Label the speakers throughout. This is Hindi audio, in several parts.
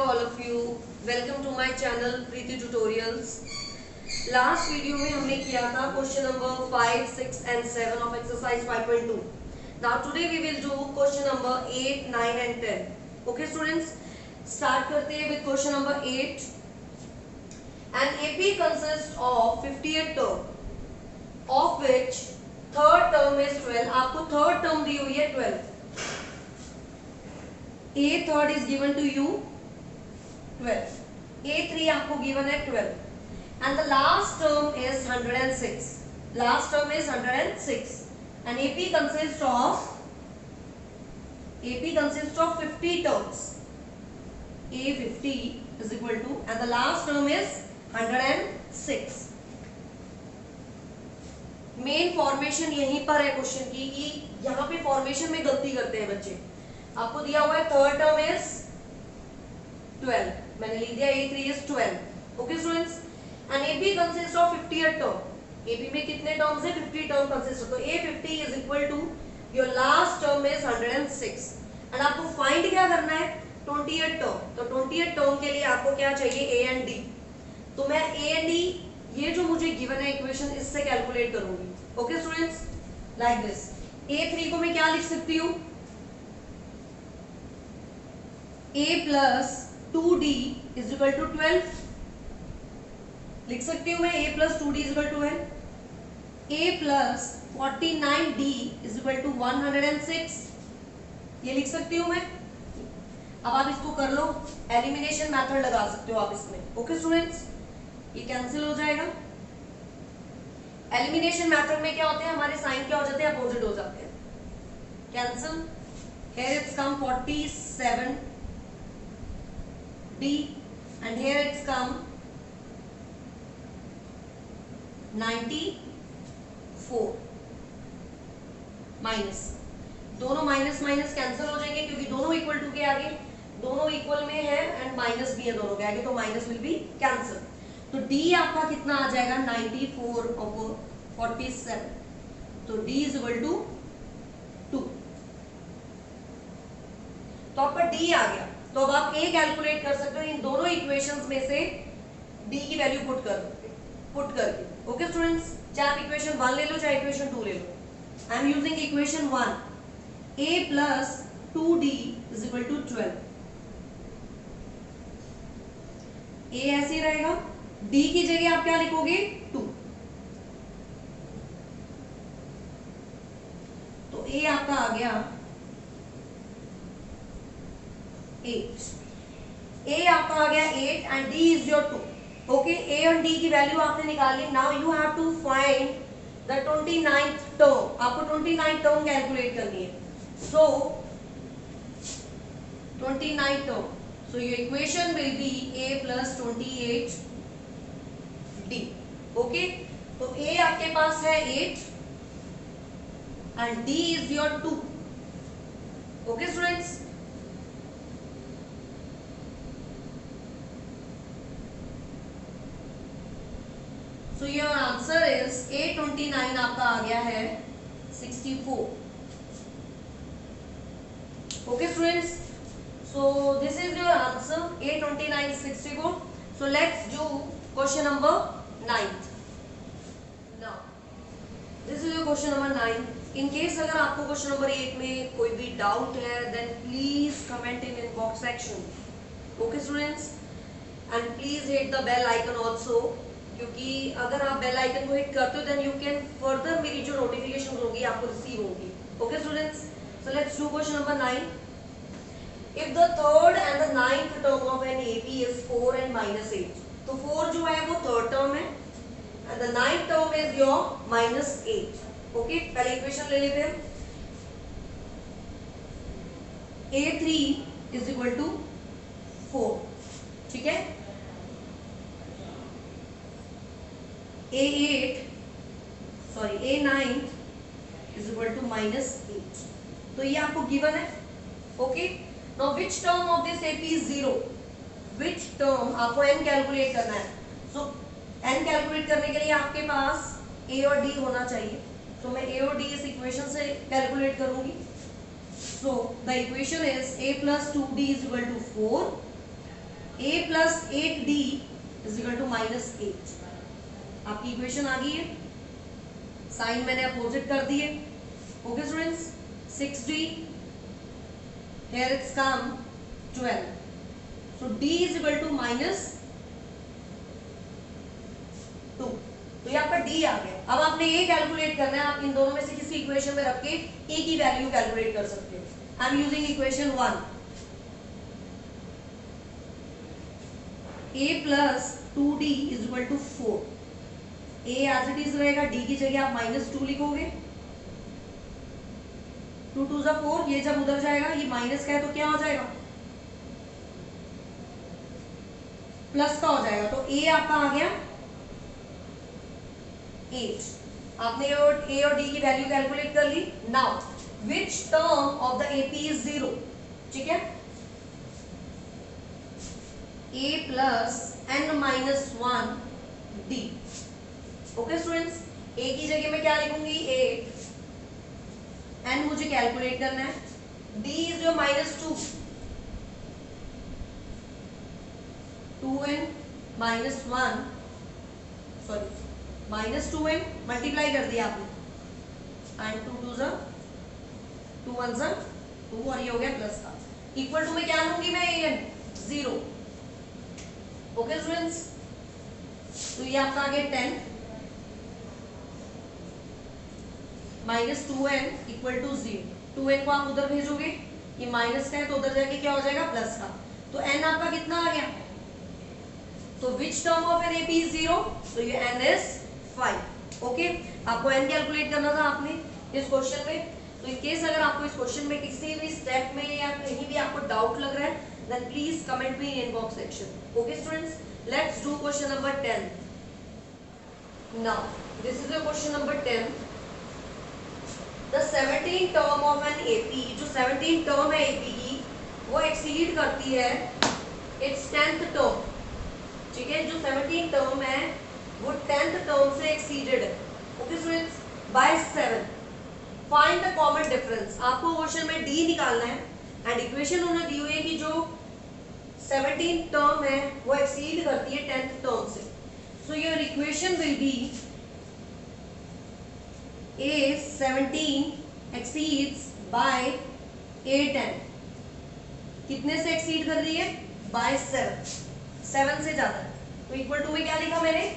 Speaker 1: all of you. Welcome to my channel Preeti Tutorials. Last video में हमने किया था question number 5, 6 and 7 of exercise 5.2. Now today we will do question number 8, 9 and 10. Okay students, start करते हैं with question number 8. An AP consists of 58 term, of which third term is 12. आपको third term दी हुई है 12. A third is given to you 12. A3 आपको given है 12. And the last term is 106. Last term is 106. And AP consists of 50 terms. A50 is equal to, and the last term is 106. Main formation यहीं पर है क्वेश्चन की, कि यहाँ पे फॉर्मेशन में गलती करते हैं बच्चे. आपको दिया हुआ है थर्ड टर्म इज 12, मैंने लिख दिया A3 is 12. Okay students, and AP consist of 58 term. AP में कितने टर्म्स है? 50 टर्म कंसिस्ट. तो A50 is equal to your last term is 106. And आपको फाइंड क्या करना है? 28 टर्म. तो 28 टर्म के लिए आपको क्या चाहिए? A and D. तो मैं A एंड D, ये जो मुझे गिवन है इक्वेशन, इससे कैलकुलेट करूंगी. Okay students, like this. A3 को मैं क्या लिख सकती हूँ? A plus 2D is equal to 12. लिख सकती हूँ मैं A plus 2D is equal to 12. A plus 49D is equal to 106. ये लिख सकती हूँ मैं. अब आप इसको कर लो, एलिमिनेशन मेथड लगा सकते हो आप इसमें. ओके स्टूडेंट्स, ये कैंसिल हो जाएगा. एलिमिनेशन मेथड में क्या होते हैं, हमारे साइन क्या हो जाते हैं? अपोजिट हो जाते हैं. Cancel. Here it's come 47D and here it's come 94 minus. दोनों माइनस माइनस कैंसिल हो जाएंगे क्योंकि दोनों इक्वल टू के आगे, दोनों इक्वल में है एंड माइनस भी है दोनों के आगे, तो माइनस विल बी कैंसिल. तो D आपका कितना आ जाएगा? 94 और 47. तो D इज इक्वल टू 2. तो आपका D आ गया. तो अब आप A कैलकुलेट कर सकते हो इन दोनों इक्वेशंस में से D की वैल्यू पुट करके. ओके स्टूडेंट्स, चाहे आप इक्वेशन 1 ले लो चाहे इक्वेशन 2 ले लो. I am using equation 1. A plus 2D is equal to 12. A ऐसे ही रहेगा. D की जगह आप क्या लिखोगे? 2. तो A आपका आ गया 8. A आपका आ गया 8 and D is your 2. Okay, A और D की वैल्यू आपने निकाली. Now you have to find the 29th term. आपको 29th टर्म कैलकुलेट करनी है. So 29th term, so your equation will be A plus 28D. Okay, तो A आपके पास है 8 and D is your 2. Okay students, so your answer is A29 आपका आ गया है 64. Okay students, so this is your answer. A29 is 64. So let's do question number 9. Now this is your question number 9. In case अगर आपको question number 8 में कोई भी doubt है, then please comment in inbox section. Okay students, and please hit the bell icon also. क्योंकि अगर आप बेल आइकन को हिट करते हो देन यू कैन फर्दर मेरी जो नोटिफिकेशन होगी आपको रिसीव होगी. Okay students, so let's do question number 9. If the third and the ninth term of an AP is 4 and -8. तो 4 जो है वो थर्ड टर्म है and the ninth term is your -8. Okay, पहले इक्वेशन ले लेते हैं. A3 is equal to 4. ठीक है. A9 is equal to -8. तो ये आपको गिवन है. Okay, now which term of this AP is 0? Which term आपको n कैलकुलेट करना है. सो n कैलकुलेट करने के लिए आपके पास A और D होना चाहिए. तो मैं A और D इस इक्वेशन से कैलकुलेट करूंगी. So the equation is a plus 2d is equal to 4 a plus 8d is equal to -8। आपकी इक्वेशन आ गई है, साइन मैंने अपोजिट कर दिए। Okay students, 6d here it's come 12, so d is equal to -2। तो ये आपका d आ गया। अब आपने ये कैलकुलेट करना है, आप इन दोनों में से किसी इक्वेशन में रख के a की वैल्यू कैलकुलेट कर सकते हो। I am using equation 1, a plus 2d is equal to 4। a as it is रहेगा, d की जगह आप -2 लिखोगे। 2 2 जा 4, ये जब उधर जाएगा, ये माइनस का है तो क्या हो जाएगा, प्लस का हो जाएगा। तो a आपका आ गया 8। आपने a और d की वैल्यू कैलकुलेट कर ली। Now which term of the AP is 0? ठीक है, a plus n-1d। Okay students, a की जगह में क्या लिखूंगी 8, n मुझे कैलकुलेट करना है, d is your -2, 2n -1 sorry -2n multiply कर दिया आपने, एंड 2 2 2 1 2 और ये हो गया प्लस का। इक्वल टू में क्या लूंगी मैं, an 0। ओके स्टूडेंट्स, तो ये आपका आ गया 10 -2n इक्वल टू 0। 2n को आप उधर भेजोगे, ये माइनस का है तो उधर जाके क्या हो जाएगा, प्लस का। तो n आपका कितना आ गया, तो which term of an AP is 0? तो ये n इज 5। ओके, आपको n कैलकुलेट करना था आपने इस क्वेश्चन में। तो इन केस अगर आपको इस क्वेश्चन में किसी भी स्टेप में या कहीं भी आपको डाउट लग रहा है, then please comment me in inbox section. Okay students, let's do question number 10. Now this is the question number 10. The 17th term of an AP, जो 17th term है AP की, वो exceed करती है its 10th term। ठीक है, जो 17th term है वो 10th term से exceeded है। Okay students, by 7. Find the common difference। आपको क्वेश्चन में d निकालना है एंड इक्वेशन उन्होंने दी हुई है कि जो 17th टर्म है वो एक्सीड करती है 10th टर्म से। So your equation will be a17 exceeds by a10। कितने से एक्सीड कर रही है, बाय 7, 7 से ज्यादा है, तो इक्वल टू में क्या लिखा मैंने,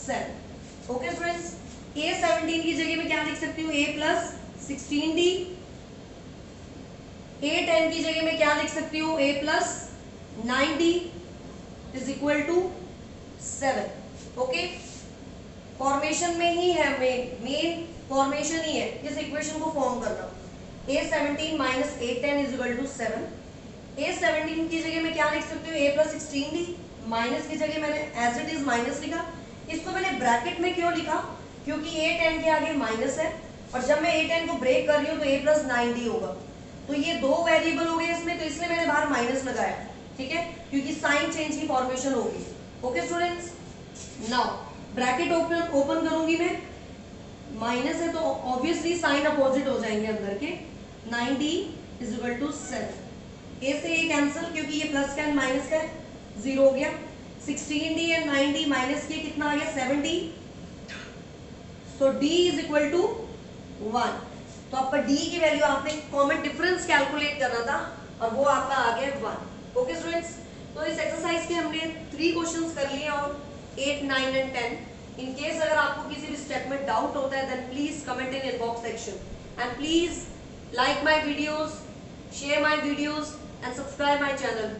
Speaker 1: 7। ओके स्टूडेंट्स, a17 की जगह में क्या लिख सकती हूँ, a प्लस 16d। a10 की जगह में क्या लिख सकती हूँ, a plus 9d is equal to 7। Okay, formation में ही है, मेन फॉर्मेशन ही है इस इक्वेशन को फॉर्म करना। a17 minus a10 is equal to 7। a17 की जगह में क्या लिख सकती हूँ, a प्लस 16d, माइनस की जगह मैंने एज इट इज माइनस लिखा। इसको मैंने ब्रैकेट में क्यों लिखा, क्योंकि a10 के आगे माइनस है और जब मैं a10 को ब्रेक कर रही हूँ तो a प्लस 9d होगा। तो ये दो वेरिएबल हो गए इसमें, तो इसलिए मैंने बाहर माइनस लगाया। ठीक है, क्योंकि साइन चेंज की फॉर्मेशन होगी। Okay students, now bracket open करूंगी मैं, माइनस है तो ऑब्वियसली साइन अपोजिट हो जाएंगे अंदर के। 9d is equal to 7। ए से ये कैंसिल, क्योंकि ये प्लस का एंड माइनस का 0 हो गया। 16d एंड 9d माइनस किए, कितना आ गया, 7d। So d is equal to 1। तो आपका d की वैल्यू आपने कॉमन डिफरेंस कैलकुलेट करना था और वो आपका आ गया 1। ओके स्टूडेंट्स, तो इस एक्सरसाइज के हमने 3 क्वेश्चंस कर लिए और 8, 9 एंड 10। इन केस अगर आपको किसी भी स्टेप में डाउट होता है then please comment in inbox section and please like my videos, share my videos and subscribe my channel.